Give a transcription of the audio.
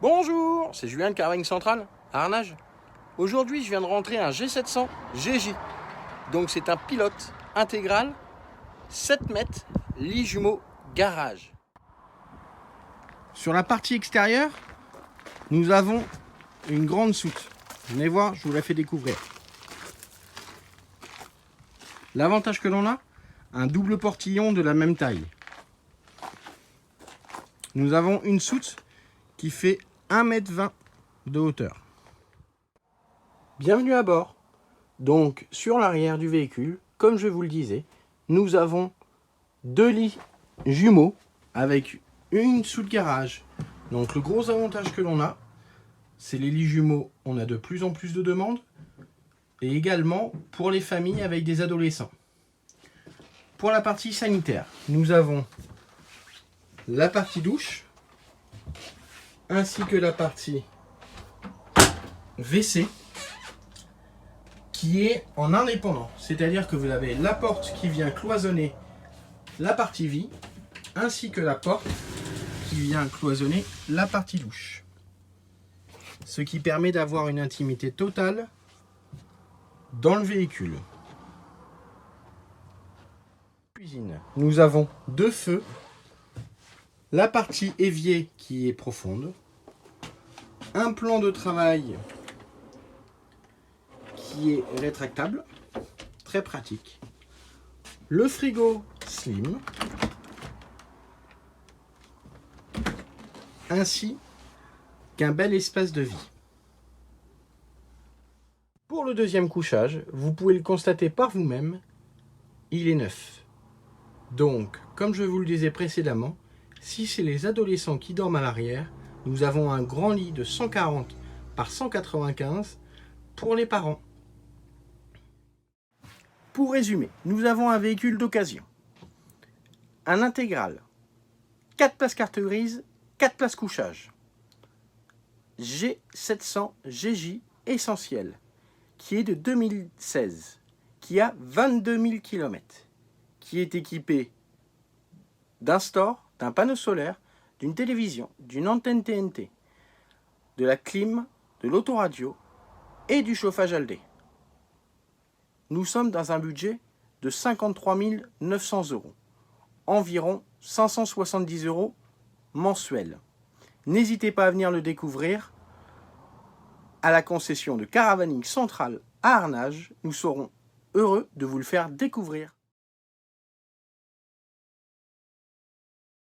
Bonjour, c'est Julien de Caravane Centrale, à Arnage. Aujourd'hui, je viens de rentrer un G700 GJ. Donc c'est un pilote intégral, 7 mètres, lit jumeau, garage. Sur la partie extérieure, nous avons une grande soute. Venez voir, je vous la fais découvrir. L'avantage que l'on a, un double portillon de la même taille. Nous avons une soute qui fait 1,20 m de hauteur. Bienvenue à bord. Donc sur l'arrière du véhicule, comme je vous le disais, nous avons 2 lits jumeaux avec une soute garage. Donc le gros avantage que l'on a, c'est les lits jumeaux, on a de plus en plus de demandes. Et également pour les familles avec des adolescents. Pour la partie sanitaire, nous avons la partie douche, ainsi que la partie WC, qui est en indépendant. C'est-à-dire que vous avez la porte qui vient cloisonner la partie vie, ainsi que la porte qui vient cloisonner la partie douche. Ce qui permet d'avoir une intimité totale dans le véhicule. Cuisine. Nous avons 2 feux, la partie évier qui est profonde, un plan de travail qui est rétractable, très pratique, le frigo slim, ainsi qu'un bel espace de vie. Pour le deuxième couchage, vous pouvez le constater par vous-même, il est neuf. Donc, comme je vous le disais précédemment, si c'est les adolescents qui dorment à l'arrière, nous avons un grand lit de 140 par 195 pour les parents. Pour résumer, nous avons un véhicule d'occasion, un intégral, 4 places carte grise, 4 places couchage, G700 GJ essentiel, qui est de 2016, qui a 22 000 km, qui est équipé d'un store, d'un panneau solaire, d'une télévision, d'une antenne TNT, de la clim, de l'autoradio et du chauffage Aldé. Nous sommes dans un budget de 53 900 €, environ 570 € mensuels. N'hésitez pas à venir le découvrir à la concession de Caravaning Centrale à Arnage. Nous serons heureux de vous le faire découvrir.